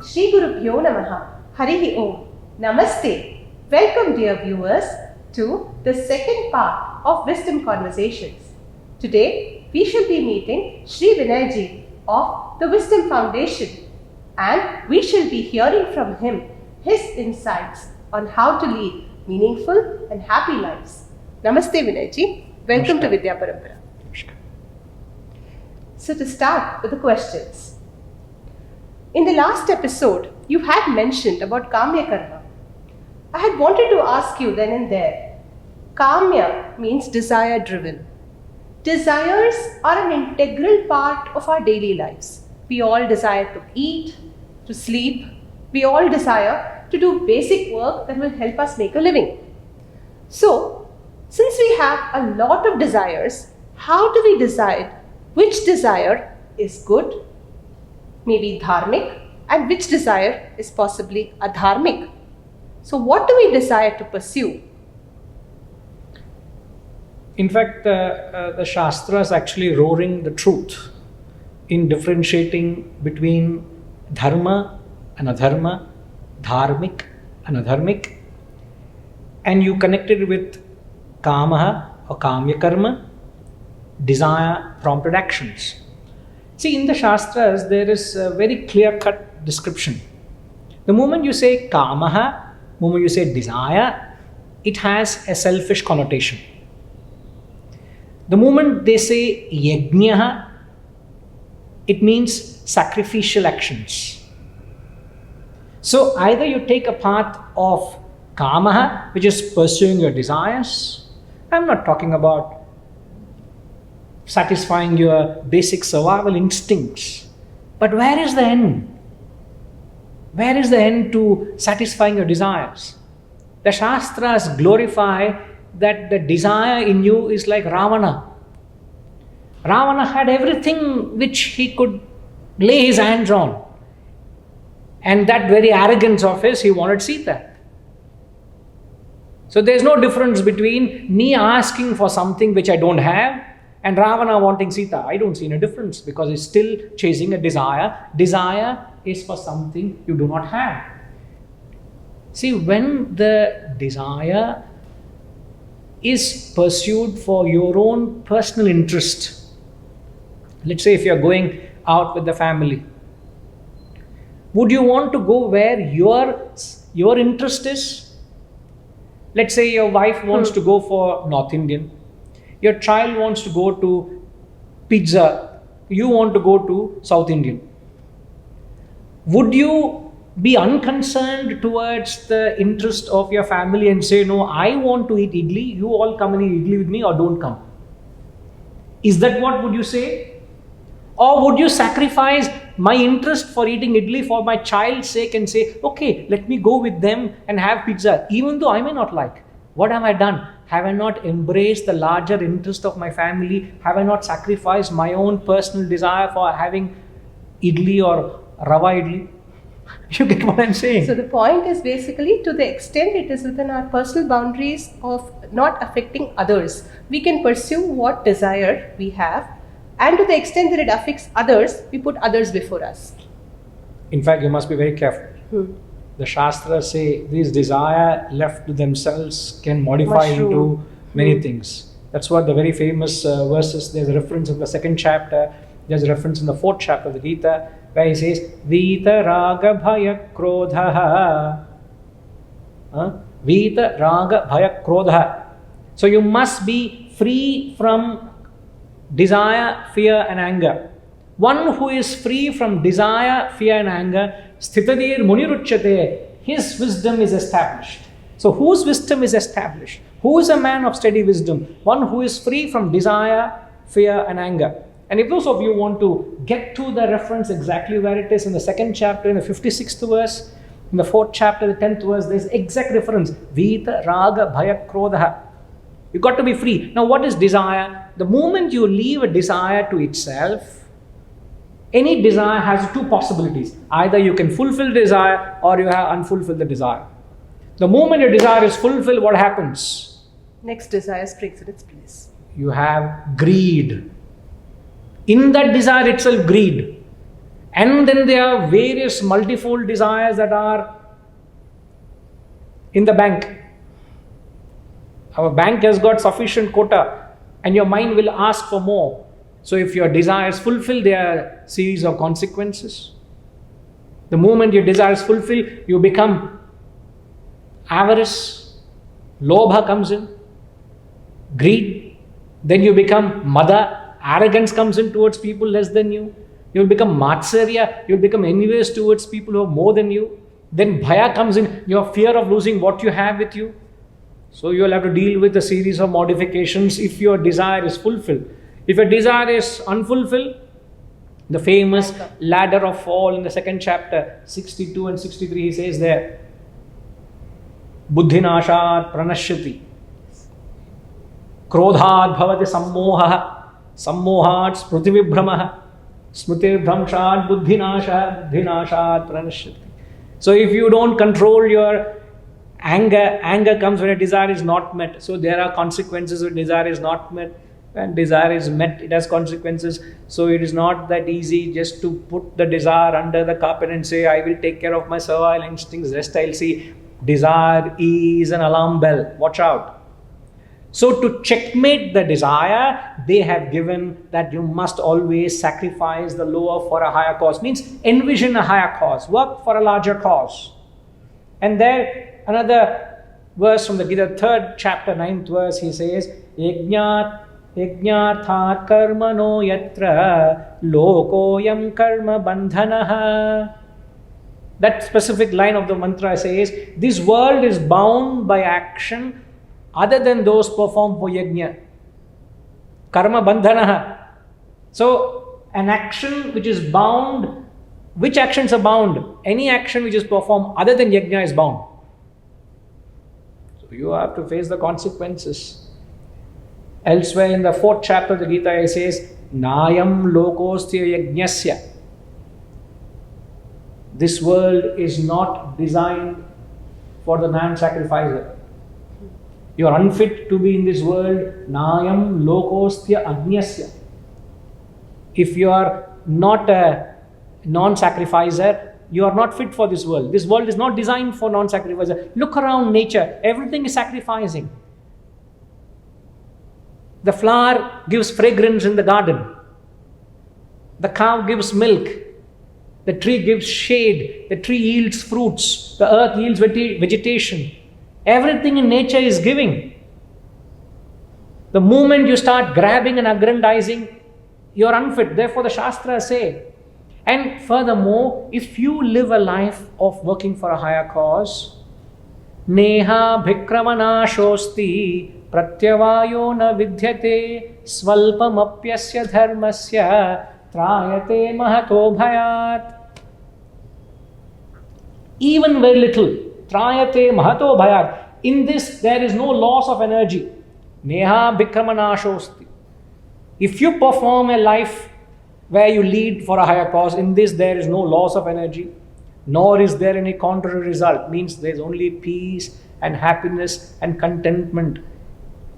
Shri Gurubhyo Namaha. Harihi Om. Namaste. Welcome, dear viewers, to the second part of Wisdom Conversations. Today, we shall be meeting Sri Vinay ji of the Wisdom Foundation, and we shall be hearing from him his insights on how to lead meaningful and happy lives. Namaste, Vinay ji. Welcome to Vidya Parampara. So, to start with the questions. In the last episode, you had mentioned about Kamya Karma. I had wanted to ask you then and there. Kamya means desire driven. Desires are an integral part of our daily lives. We all desire to eat, to sleep. We all desire to do basic work that will help us make a living. So, since we have a lot of desires, how do we decide which desire is good, maybe dharmic, and which desire is possibly adharmic? So what do we desire to pursue? In fact, the Shastras actually roaring the truth in differentiating between dharma and adharma, dharmic and adharmic, and you connect it with kamaha or kamya karma, desire prompted actions. See, in the Shastras, there is a very clear-cut description. The moment you say kamaha, the moment you say desire, it has a selfish connotation. The moment they say yajnaha, it means sacrificial actions. So either you take a path of kamaha, which is pursuing your desires. I'm not talking about satisfying your basic survival instincts. But where is the end? Where is the end to satisfying your desires? The Shastras glorify that the desire in you is like Ravana. Ravana had everything which he could lay his hands on. And that very arrogance of his, he wanted Sita. So there's no difference between me asking for something which I don't have and Ravana wanting Sita. I don't see any difference because he's still chasing a desire. Desire is for something you do not have. See, when the desire is pursued for your own personal interest, let's say if you're going out with the family, would you want to go where your interest is? Let's say your wife wants to go for North Indian. Your child wants to go to pizza. You want to go to South Indian. Would you be unconcerned towards the interest of your family and say, no, I want to eat idli, you all come and eat idli with me or don't come? Is that what would you say? Or would you sacrifice my interest for eating idli for my child's sake and say, okay, let me go with them and have pizza, even though I may not like? What have I done? Have I not embraced the larger interest of my family? Have I not sacrificed my own personal desire for having idli or rava idli? You get what I'm saying? So the point is basically, to the extent it is within our personal boundaries of not affecting others, we can pursue what desire we have, and to the extent that it affects others, we put others before us. In fact, you must be very careful. The Shastras say these desire left to themselves can modify into many things. That's what the very famous verses, there's a reference in the second chapter, there's a reference in the fourth chapter of the Gita, where he says, Vita raga bhaya krodha. Vita raga bhaya krodha. So you must be free from desire, fear and anger. One who is free from desire, fear and anger, sthitadir muniruchyate, his wisdom is established. So whose wisdom is established? Who is a man of steady wisdom? One who is free from desire, fear and anger. And if those of you want to get to the reference exactly where it is in the second chapter, in the 56th verse, in the fourth chapter, the 10th verse, there's exact reference. Vita raga bhaya krodha. You got to be free. Now what is desire? The moment you leave a desire to itself, any desire has two possibilities. Either you can fulfill desire or you have unfulfilled the desire. The moment your desire is fulfilled, what happens? Next desire takes in its place. You have greed. In that desire itself, greed. And then there are various multifold desires that are in the bank. Our bank has got sufficient quota, and your mind will ask for more. So if your desire is fulfilled, there are a series of consequences. The moment your desire is fulfilled, you become avarice, lobha comes in, greed, then you become mada, arrogance comes in towards people less than you. You'll become matsarya, you'll become envious towards people who are more than you. Then bhaya comes in, your fear of losing what you have with you. So you'll have to deal with a series of modifications if your desire is fulfilled. If your desire is unfulfilled, the famous ladder of fall in the second chapter, 62 and 63, he says there, buddhinashat pranashyati, krodhat bhavati sammoha, sammohat smrutivibhramaha, smrutivibhramshat buddhinashat, buddhinashat pranashyati. So if you don't control your anger, anger comes when a desire is not met. So there are consequences when desire is not met. When desire is met, it has consequences. So it is not that easy just to put the desire under the carpet and say, I will take care of my servile instincts, rest I'll see. Desire is an alarm bell. Watch out. So to checkmate the desire, they have given that you must always sacrifice the lower for a higher cause. Means envision a higher cause, work for a larger cause. And there another verse from the Gita, 3rd chapter, 9th verse, he says, Yajñarthat karmano yatra lokoyam karma bandhanaha. That specific line of the mantra says, this world is bound by action other than those performed for yajna. Karma bandhanaha. So, an action which is bound, which actions are bound? Any action which is performed other than yajna is bound. So, you have to face the consequences. Elsewhere in the 4th chapter of the Gita, it says, Nayam lokostya yajnasya. This world is not designed for the man-sacrificer. You are unfit to be in this world. Nayam lokostya agnyasya. If you are not a non-sacrificer, you are not fit for this world. This world is not designed for non-sacrificer. Look around nature. Everything is sacrificing. The flower gives fragrance in the garden. The cow gives milk. The tree gives shade. The tree yields fruits. The earth yields vegetation. Everything in nature is giving. The moment you start grabbing and aggrandizing, you are unfit. Therefore, the Shastras say. And furthermore, if you live a life of working for a higher cause, Neha bhikramana shosti pratyavayo na vidyate svalpam apyasya dharmasya trayate mahato bhayat. Even very little. Trayate mahato bhayat. In this, there is no loss of energy. Neha bhikramana shosti. If you perform a life where you lead for a higher cause, in this there is no loss of energy, nor is there any contrary result. Means there is only peace and happiness and contentment.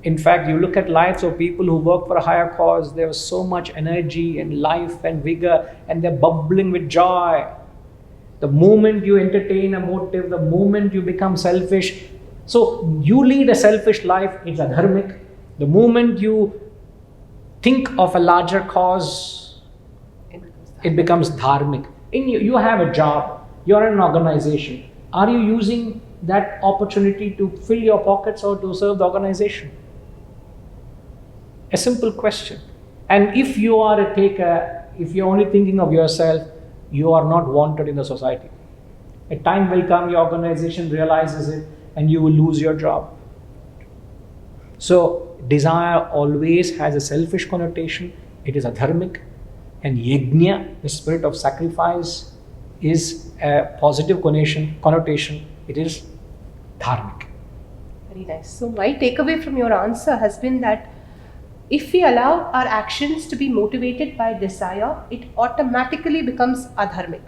In fact, you look at lives of people who work for a higher cause, there was so much energy and life and vigor, and they're bubbling with joy. The moment you entertain a motive, the moment you become selfish, so you lead a selfish life, it's a dharmic. The moment you think of a larger cause, it becomes dharmic. You have a job, you're in an organization. Are you using that opportunity to fill your pockets or to serve the organization? A simple question. And if you are a taker, if you're only thinking of yourself, you are not wanted in the society. A time will come, your organization realizes it, and you will lose your job. So, desire always has a selfish connotation. It is a dharmic. And yajna, the spirit of sacrifice, is a positive connotation. It is dharmic. Very nice. So my takeaway from your answer has been that if we allow our actions to be motivated by desire, it automatically becomes adharmic.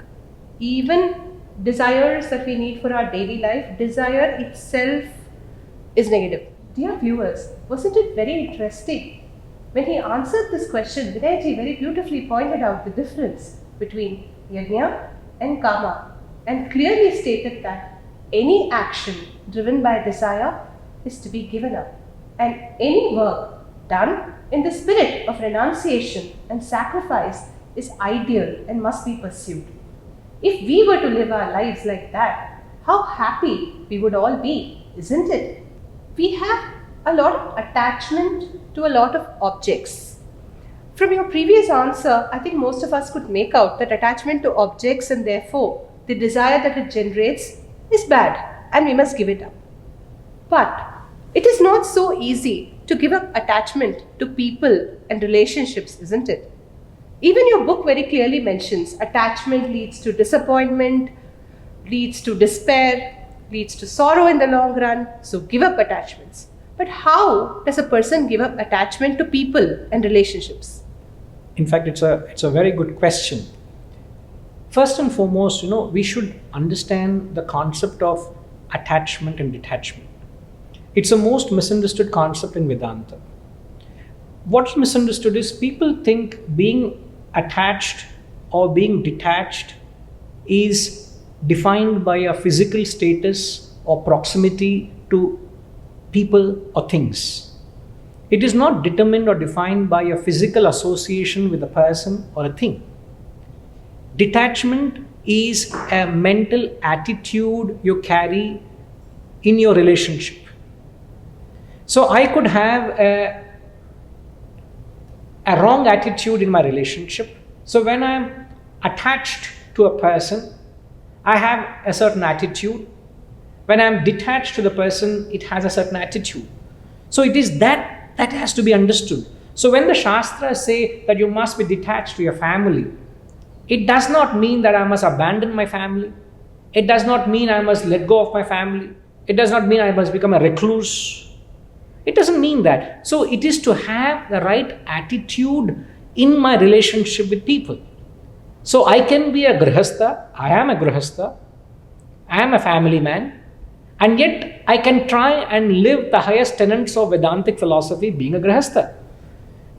Even desires that we need for our daily life, desire itself is negative. Dear viewers, wasn't it very interesting? When he answered this question, Vinayji very beautifully pointed out the difference between yajna and kama, and clearly stated that any action driven by desire is to be given up, and any work done in the spirit of renunciation and sacrifice is ideal and must be pursued. If we were to live our lives like that, how happy we would all be, isn't it? We have a lot of attachment to a lot of objects. From your previous answer, I think most of us could make out that attachment to objects and therefore the desire that it generates is bad and we must give it up. But it is not so easy to give up attachment to people and relationships, isn't it? Even your book very clearly mentions attachment leads to disappointment, leads to despair, leads to sorrow in the long run, so give up attachments. But how does a person give up attachment to people and relationships? In fact, it's a very good question. First and foremost, we should understand the concept of attachment and detachment. It's the most misunderstood concept in Vedanta. What's misunderstood is people think being attached or being detached is defined by a physical status or proximity to people or things. It is not determined or defined by a physical association with a person or a thing. Detachment is a mental attitude you carry in your relationship. So I could have a wrong attitude in my relationship. So when I'm attached to a person, I have a certain attitude. When I'm detached to the person, it has a certain attitude. So it is that has to be understood. So when the Shastras say that you must be detached to your family, it does not mean that I must abandon my family. It does not mean I must let go of my family. It does not mean I must become a recluse. It doesn't mean that. So it is to have the right attitude in my relationship with people. So I can be a grihastha, I am a grihastha, I am a family man, and yet I can try and live the highest tenets of Vedantic philosophy being a grihastha.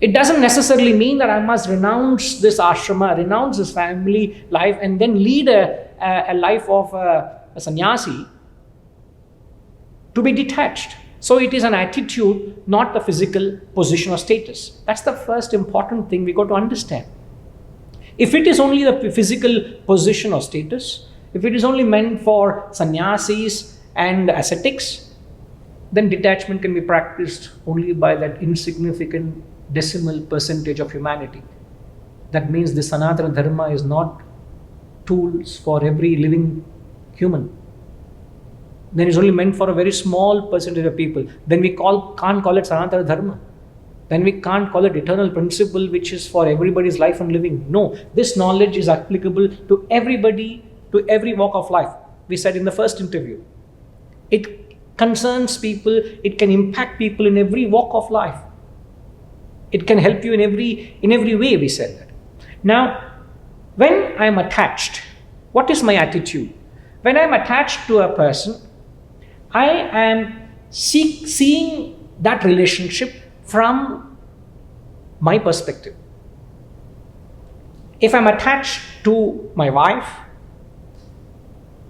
It doesn't necessarily mean that I must renounce this ashrama, renounce this family life, and then lead a life of a sannyasi to be detached. So it is an attitude, not the physical position or status. That's the first important thing we got to understand. If it is only the physical position or status, if it is only meant for sannyasis and ascetics, then detachment can be practiced only by that insignificant decimal percentage of humanity. That means the Sanatana Dharma is not tools for every living human. Then it's only meant for a very small percentage of people. Then we can't call it Sanatana Dharma. Then we can't call it eternal principle which is for everybody's life and living. No, this knowledge is applicable to everybody, to every walk of life. We said in the first interview. It concerns people, it can impact people in every walk of life. It can help you in every way, we said that. Now, when I am attached, what is my attitude? When I am attached to a person, I am seeing that relationship from my perspective. If I'm attached to my wife,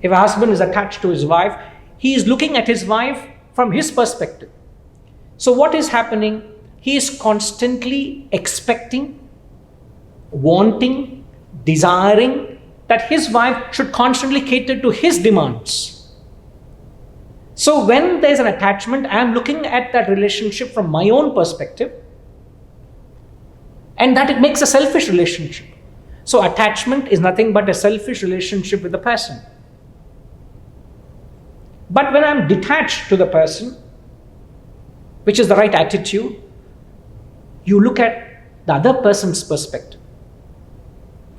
if a husband is attached to his wife, he is looking at his wife from his perspective. So what is happening? He is constantly expecting, wanting, desiring that his wife should constantly cater to his demands. So when there's an attachment, I am looking at that relationship from my own perspective, and that it makes a selfish relationship. So attachment is nothing but a selfish relationship with the person. But when I'm detached to the person, which is the right attitude, you look at the other person's perspective.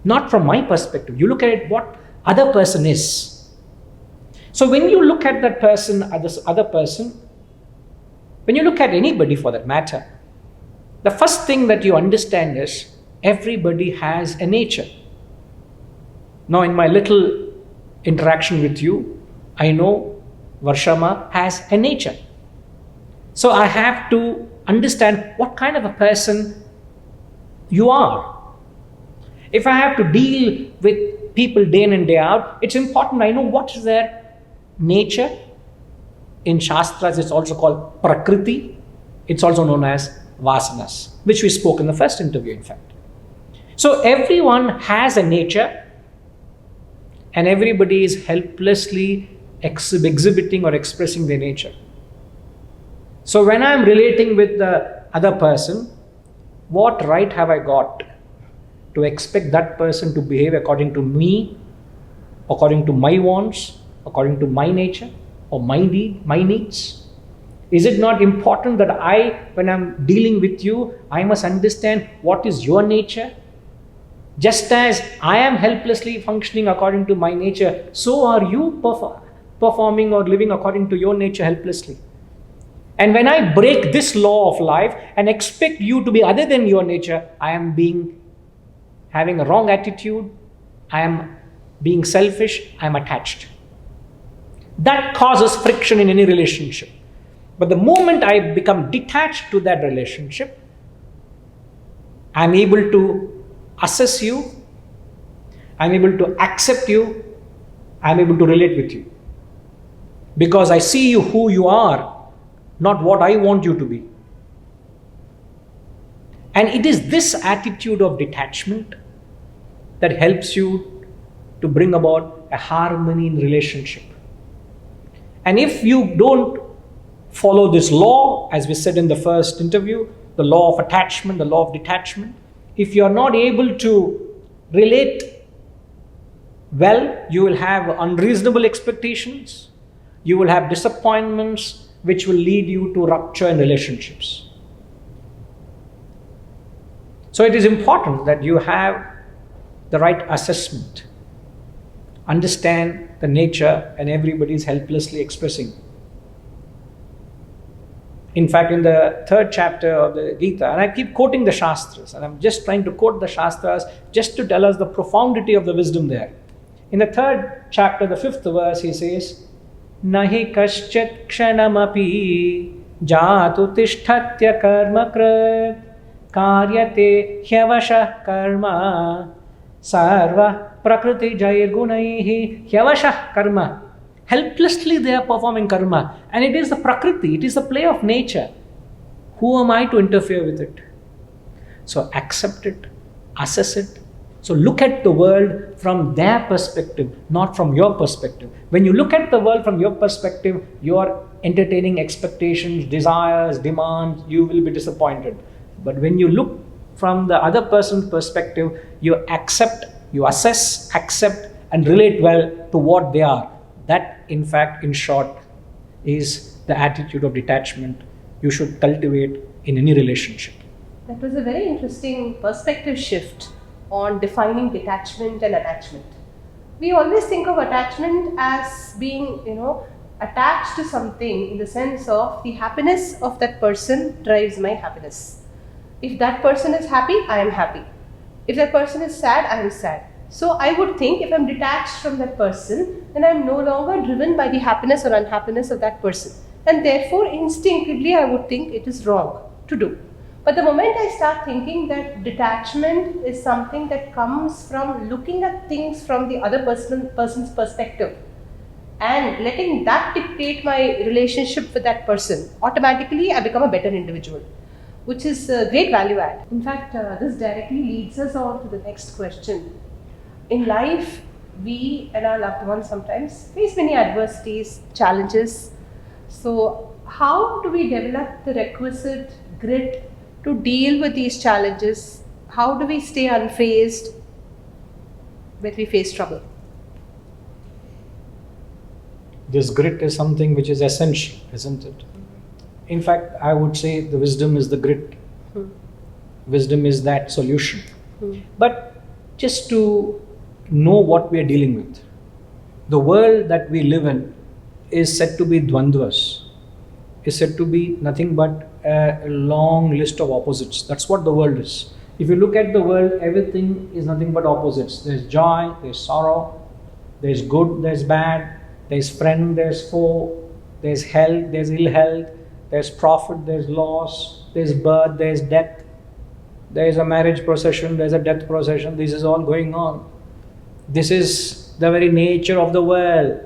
Not from my perspective. You look at it what other person is. So when you look at that person, this other person, when you look at anybody for that matter, the first thing that you understand is everybody has a nature. Now in my little interaction with you, I know Varshama has a nature. So I have to understand what kind of a person you are. If I have to deal with people day in and day out, it's important I know what is their nature. In Shastras, it's also called Prakriti. It's also known as Vasanas, which we spoke in the first interview, in fact. So everyone has a nature, and everybody is helplessly exhibiting or expressing their nature. So when I'm relating with the other person, what right have I got to expect that person to behave according to me, according to my wants, according to my nature, or my needs? Is it not important that when I'm dealing with you, I must understand what is your nature? Just as I am helplessly functioning according to my nature, so are you performing or living according to your nature helplessly. And when I break this law of life and expect you to be other than your nature, I am having a wrong attitude, I am being selfish, I am attached. That causes friction in any relationship. But the moment I become detached to that relationship, I am able to assess you, I am able to accept you, I am able to relate with you. Because I see you who you are, not what I want you to be. And it is this attitude of detachment that helps you to bring about a harmony in relationship. And if you don't follow this law, as we said in the first interview, the law of attachment, the law of detachment, if you are not able to relate well, you will have unreasonable expectations, you will have disappointments, which will lead you to rupture in relationships. So it is important that you have the right assessment, understand the nature, and everybody is helplessly expressing. In fact, in the third chapter of the Gita, and I keep quoting the Shastras, and I'm just trying to quote the Shastras just to tell us the profundity of the wisdom there. In the third chapter, the fifth verse, he says, Nahi kaschit kshanamapi jatu tishthatya karma krit karyate hyavashah karma sarva prakriti jair gunaihi hyavashah karma. Helplessly they are performing karma, and it is the prakriti, it is the play of nature. Who am I to interfere with it? So accept it, assess it. So look at the world from their perspective, not from your perspective. When you look at the world from your perspective, you are entertaining expectations, desires, demands, you will be disappointed. But when you look from the other person's perspective, you accept, you assess, accept, and relate well to what they are. That, in fact, in short, is the attitude of detachment you should cultivate in any relationship. That was a very interesting perspective shift on defining detachment and attachment. We always think of attachment as being, attached to something in the sense of the happiness of that person drives my happiness. If that person is happy, I am happy. If that person is sad, I am sad. So I would think if I'm detached from that person, then I'm no longer driven by the happiness or unhappiness of that person. And therefore, instinctively, I would think it is wrong to do. But the moment I start thinking that detachment is something that comes from looking at things from the other person's perspective and letting that dictate my relationship with that person, automatically I become a better individual, which is a great value add. In fact, this directly leads us on to the next question. In life, we and our loved ones sometimes face many adversities, challenges. So how do we develop the requisite grit to deal with these challenges? How do we stay unfazed when we face trouble? This grit is something which is essential, isn't it? In fact, I would say the wisdom is the grit. Wisdom is that solution. But just to know what we are dealing with. The world that we live in is said to be dvandvas, is said to be nothing but a long list of opposites. That's what the world is. If you look at the world, everything is nothing but opposites. There's joy, there's sorrow, there's good, there's bad, there's friend, there's foe, there's health, there's ill health, there's profit, there's loss, there's birth, there's death, there's a marriage procession, there's a death procession. This is all going on. This is the very nature of the world.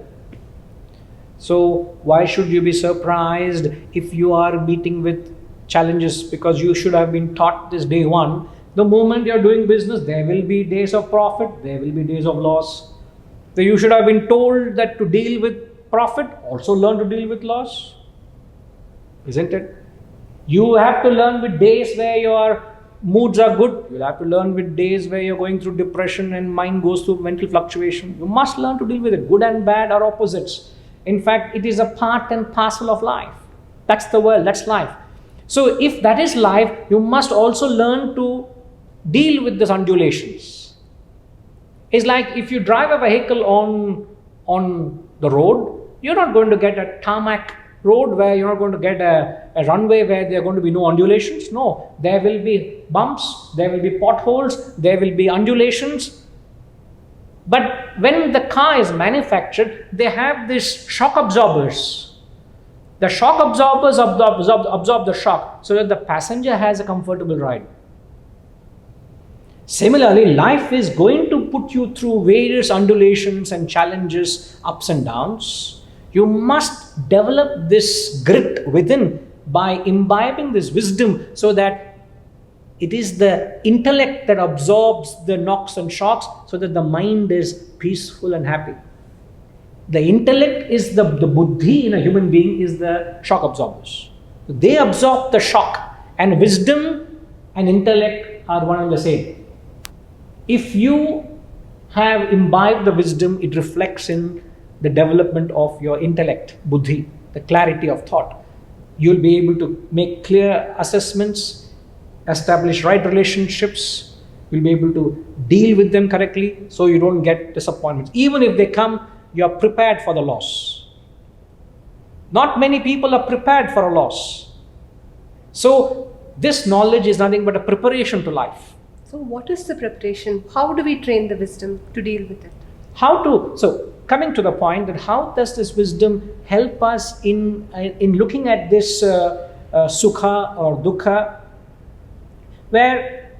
So why should you be surprised if you are meeting with challenges? Because you should have been taught this day one. The moment you are doing business, there will be days of profit, there will be days of loss. So you should have been told that to deal with profit, also learn to deal with loss. Isn't it? You have to learn with days where your moods are good. You'll have to learn with days where you're going through depression and mind goes through mental fluctuation. You must learn to deal with it. Good and bad are opposites. In fact, it is a part and parcel of life. That's the world, that's life. So if that is life, you must also learn to deal with these undulations. It's like if you drive a vehicle on the road, you're not going to get a tarmac road where you're not going to get a runway where there are going to be no undulations. No, there will be bumps, there will be potholes, there will be undulations. But when the car is manufactured, they have these shock absorbers. The shock absorbers absorb the shock so that the passenger has a comfortable ride. Similarly, life is going to put you through various undulations and challenges, ups and downs. You must develop this grit within by imbibing this wisdom so that it is the intellect that absorbs the knocks and shocks so that the mind is peaceful and happy. The intellect is the buddhi in a human being is the shock absorbers. They absorb the shock, and wisdom and intellect are one and the same. If you have imbibed the wisdom, it reflects in the development of your intellect, buddhi, the clarity of thought. You'll be able to make clear assessments, establish right relationships, you'll be able to deal with them correctly so you don't get disappointments. Even if they come, you're prepared for the loss. Not many people are prepared for a loss. So this knowledge is nothing but a preparation to life. So what is the preparation? How do we train the wisdom to deal with it? So coming to the point that how does this wisdom help us in looking at this sukha or dukkha, where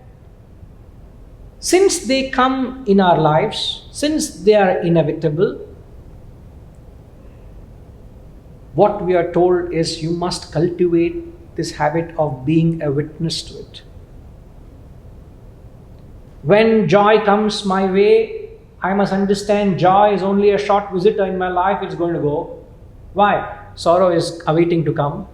since they come in our lives, since they are inevitable, what we are told is you must cultivate this habit of being a witness to it. When joy comes my way, I must understand joy is only a short visitor in my life, it's going to go. Why? Sorrow is awaiting to come.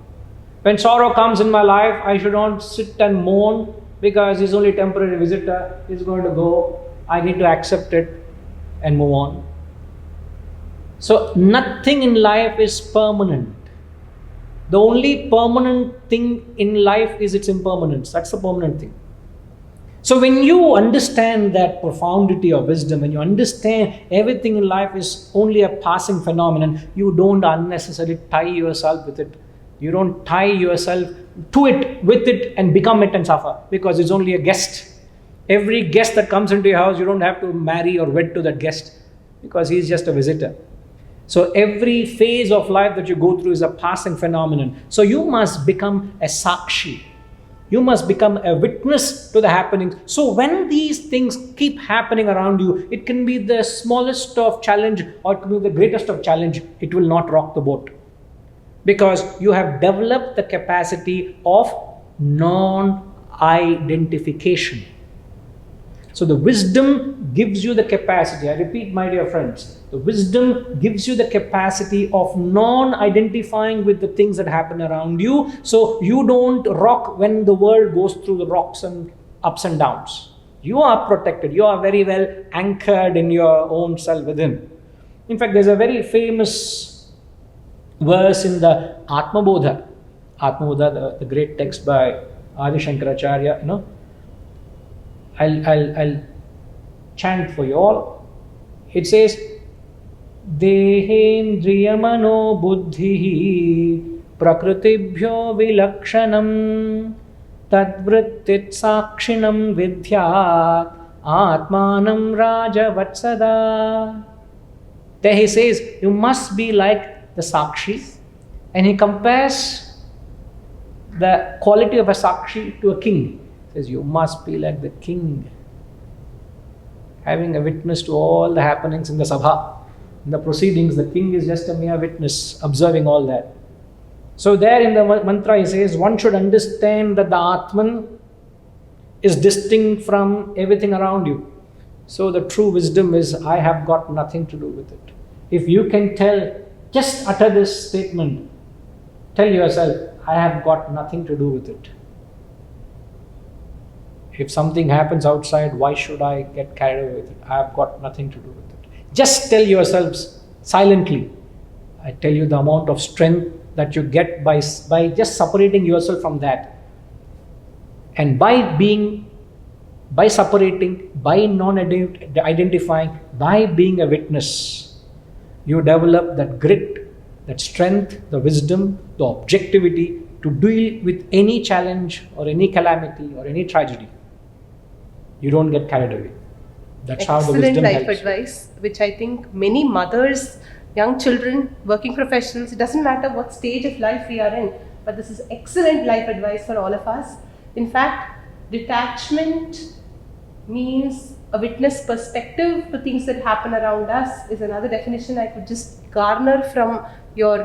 When sorrow comes in my life, I should not sit and mourn because it's only a temporary visitor, it's going to go. I need to accept it and move on. So nothing in life is permanent. The only permanent thing in life is its impermanence. That's the permanent thing. So when you understand that profundity of wisdom, when you understand everything in life is only a passing phenomenon, you don't unnecessarily tie yourself with it. You don't tie yourself to it, with it, and become it and suffer, because it's only a guest. Every guest that comes into your house, you don't have to marry or wed to that guest because he's just a visitor. So every phase of life that you go through is a passing phenomenon. So you must become a sakshi. You must become a witness to the happenings. So when these things keep happening around you, it can be the smallest of challenge or it can be the greatest of challenge. It will not rock the boat. Because you have developed the capacity of non-identification. So the wisdom gives you the capacity, I repeat my dear friends, the wisdom gives you the capacity of non-identifying with the things that happen around you. So you don't rock when the world goes through the rocks and ups and downs. You are protected, you are very well anchored in your own self within. In fact, there's a very famous verse in the Atma Bodha, the great text by Adi Shankaracharya, I'll chant for you all. It says, Dehendriya mano buddhi prakritibhyo vilakshanam tadvrittit sakshinam vidyat atmanam rajavatsada. There he says, you must be like the sakshi, and he compares the quality of a sakshi to a king. He says, you must be like the king. having a witness to all the happenings in the sabha, in the proceedings. The king is just a mere witness, observing all that. So there in the mantra he says, one should understand that the Atman is distinct from everything around you. So the true wisdom is, I have got nothing to do with it. If you can just utter this statement, tell yourself, I have got nothing to do with it. If something happens outside, why should I get carried away with it? I have got nothing to do with it. Just tell yourselves silently. I tell you the amount of strength that you get by just separating yourself from that. And by separating, by non-identifying, by being a witness, you develop that grit, that strength, the wisdom, the objectivity to deal with any challenge or any calamity or any tragedy. You don't get carried away. That's how the wisdom helps. Excellent life advice, which I think many mothers, young children, working professionals, it doesn't matter what stage of life we are in, but this is excellent life advice for all of us. In fact, detachment means a witness perspective to things that happen around us is another definition I could just garner from your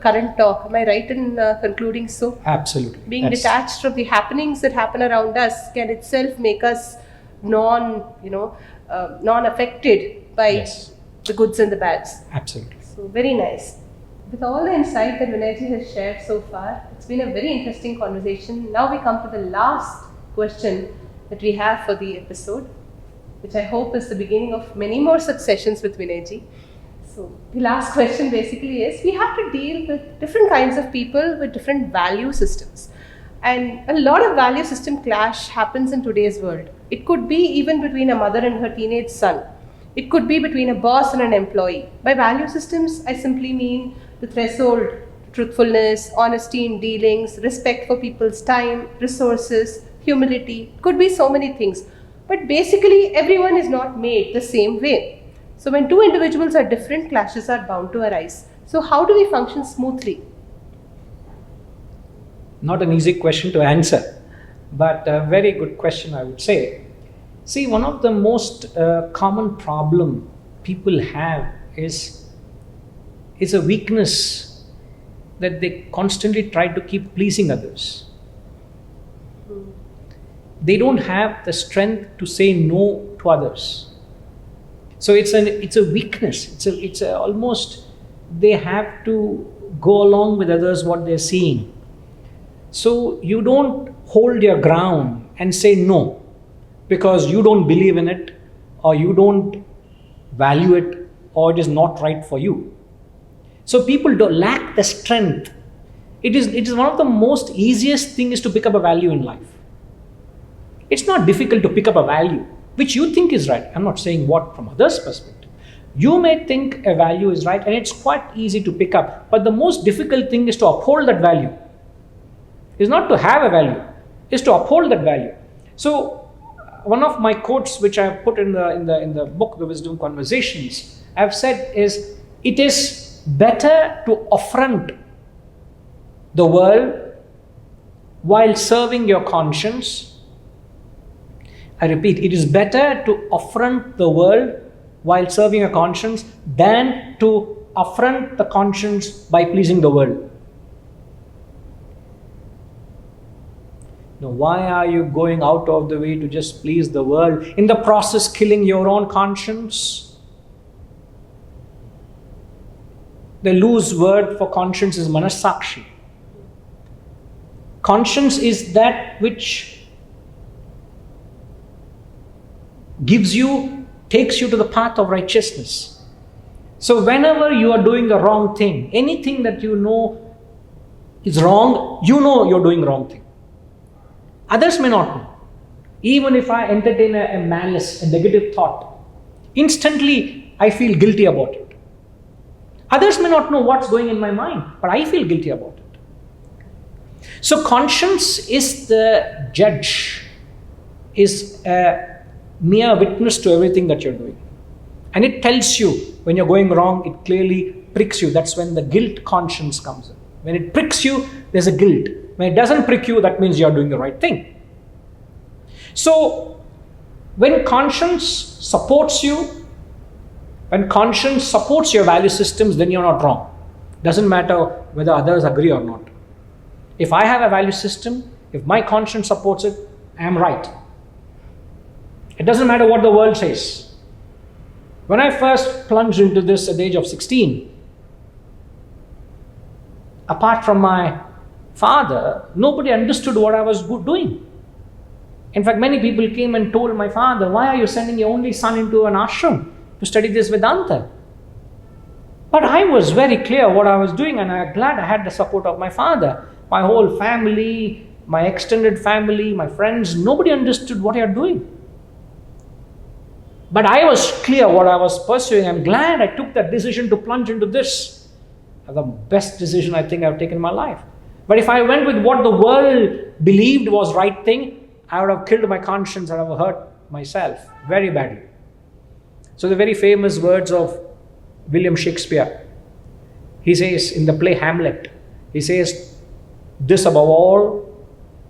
current talk. Am I right in concluding so? Absolutely. Being detached from the happenings that happen around us can itself make us non-affected by the goods and the bads. Absolutely. So very nice. With all the insight that Vinayji has shared so far, it's been a very interesting conversation. Now we come to the last question that we have for the episode, which I hope is the beginning of many more such sessions with Vinayji. So the last question basically is, we have to deal with different kinds of people with different value systems. And a lot of value system clash happens in today's world. It could be even between a mother and her teenage son. It could be between a boss and an employee. By value systems, I simply mean the threshold, truthfulness, honesty in dealings, respect for people's time, resources, humility. It could be so many things. But basically, everyone is not made the same way. So when two individuals are different, clashes are bound to arise. So how do we function smoothly? Not an easy question to answer, but a very good question, I would say. See, one of the most common problem people have is a weakness that they constantly try to keep pleasing others. They don't have the strength to say no to others. So it's a weakness. It's almost they have to go along with others what they're seeing. So you don't hold your ground and say no because you don't believe in it or you don't value it or it is not right for you. So people lack the strength. It is one of the most easiest things to pick up a value in life. It's not difficult to pick up a value which you think is right. I'm not saying what from others' perspective. You may think a value is right and it's quite easy to pick up, but the most difficult thing is to uphold that value. It's not to have a value, it's to uphold that value. So one of my quotes which I have put in the book, The Wisdom Conversations, I have said is, it is better to affront the world while serving your conscience. I repeat, it is better to affront the world while serving a conscience than to affront the conscience by pleasing the world. Now, why are you going out of the way to just please the world, in the process killing your own conscience? The loose word for conscience is manasakshi. Conscience is that which takes you to the path of righteousness. So whenever you are doing the wrong thing, anything that you know is wrong, you know you're doing the wrong thing. Others may not know. Even if I entertain a malice, a negative thought, instantly I feel guilty about it. Others may not know what's going in my mind, but I feel guilty about it. So conscience is the judge, is a mere witness to everything that you're doing. And it tells you when you're going wrong, it clearly pricks you. That's when the guilt conscience comes in. When it pricks you, there's a guilt. When it doesn't prick you, that means you're doing the right thing. So When conscience supports you, when conscience supports your value systems, then you're not wrong. Doesn't matter whether others agree or not. If I have a value system, if my conscience supports it, I am right. It doesn't matter what the world says. When I first plunged into this at the age of 16, apart from my father, nobody understood what I was doing. In fact, many people came and told my father, why are you sending your only son into an ashram to study this Vedanta? But I was very clear what I was doing, and I'm glad I had the support of my father. My whole family, my extended family, my friends, nobody understood what you're doing. But I was clear what I was pursuing. I'm glad I took that decision to plunge into this. The best decision I think I've taken in my life. But if I went with what the world believed was right thing, I would have killed my conscience and I would have hurt myself very badly. So the very famous words of William Shakespeare, he says in the play Hamlet, he says, this above all,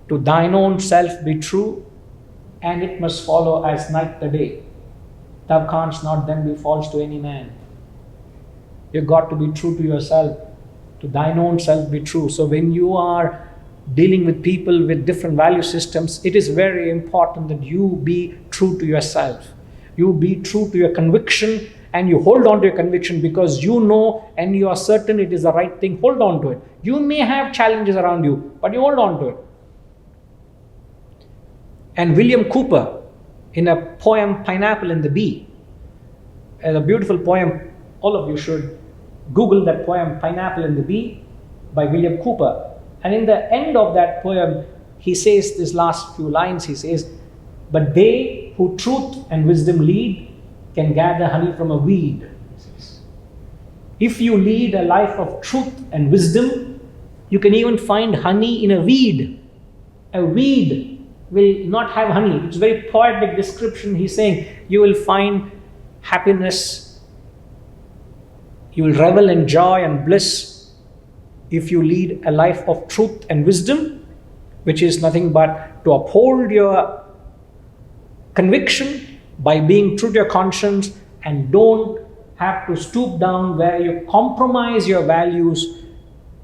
to thine own self be true, and it must follow as night the day. Thou canst not then be false to any man. You've got to be true to yourself, to thine own self be true. So when you are dealing with people with different value systems, it is very important that you be true to yourself. You be true to your conviction, and you hold on to your conviction because you know and you are certain it is the right thing. Hold on to it. You may have challenges around you, but you hold on to it. And William Cooper, in a poem Pineapple and the Bee, a beautiful poem, all of you should Google that poem Pineapple and the Bee by William Cooper. And in the end of that poem, he says this last few lines, he says, but they who truth and wisdom lead can gather honey from a weed. If you lead a life of truth and wisdom, you can even find honey in a weed. A weed will not have honey. It's a very poetic description. He's saying you will find happiness, you will revel in joy and bliss if you lead a life of truth and wisdom, which is nothing but to uphold your conviction by being true to your conscience, and don't have to stoop down where you compromise your values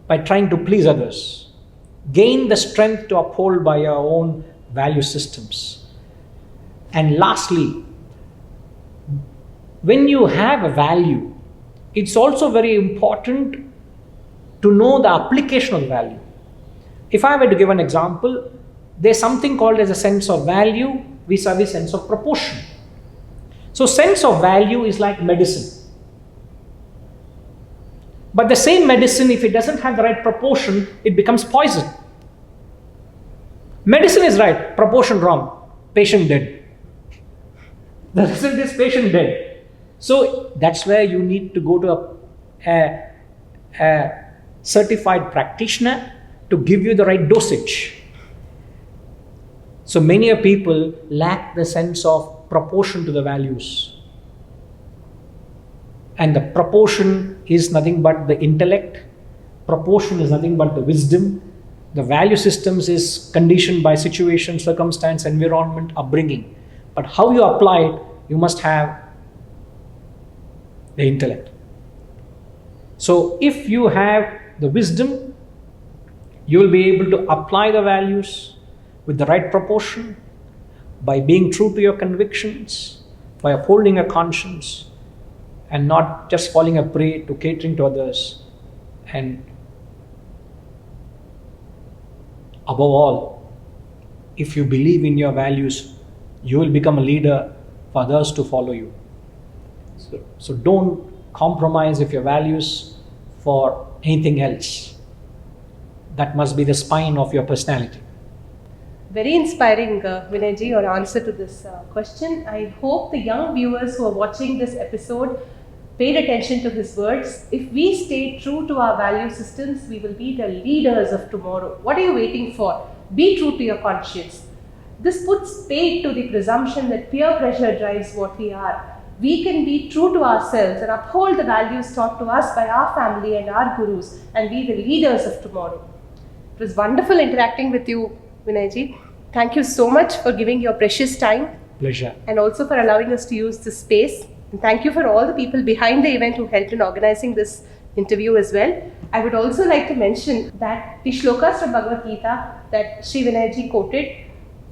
by trying to please others. Gain the strength to uphold by your own value systems. And lastly, when you have a value, it's also very important to know the application of the value. If I were to give an example, there's something called as a sense of value vis-a-vis sense of proportion. So sense of value is like medicine. But the same medicine, if it doesn't have the right proportion, it becomes poison. Medicine is right, proportion wrong, patient dead. The result is patient dead. So that's where you need to go to a certified practitioner to give you the right dosage. So many people lack the sense of proportion to the values. And the proportion is nothing but the intellect. Proportion is nothing but the wisdom. The value systems is conditioned by situation, circumstance, environment, upbringing. But how you apply it, you must have the intellect. So if you have the wisdom, you will be able to apply the values with the right proportion by being true to your convictions, by upholding a conscience, and not just falling a prey to catering to others. And above all, if you believe in your values, you will become a leader for others to follow you. So don't compromise with your values for anything else. That must be the spine of your personality. Very inspiring, Vinayji, your answer to this question. I hope the young viewers who are watching this episode paid attention to his words. If we stay true to our value systems, we will be the leaders of tomorrow. What are you waiting for? Be true to your conscience. This puts paid to the presumption that peer pressure drives what we are. We can be true to ourselves and uphold the values taught to us by our family and our gurus, and be the leaders of tomorrow. It was wonderful interacting with you, Vinayji. Thank you so much for giving your precious time. Pleasure. and also for allowing us to use this space. And thank you for all the people behind the event who helped in organizing this interview as well. I would also like to mention that the shlokas from Bhagavad Gita that Sri Vinay ji quoted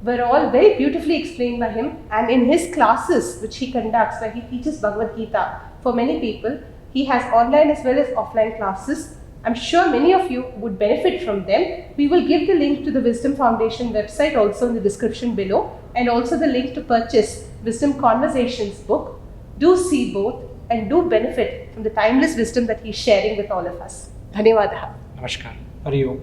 were all very beautifully explained by him, and in his classes which he conducts, where he teaches Bhagavad Gita for many people, he has online as well as offline classes. I'm sure many of you would benefit from them. We will give the link to the Wisdom Foundation website also in the description below, and also the link to purchase Wisdom Conversations book. Do see both and do benefit from the timeless wisdom that he's sharing with all of us. Dhanyawadaha. Namaskar. Hari Om.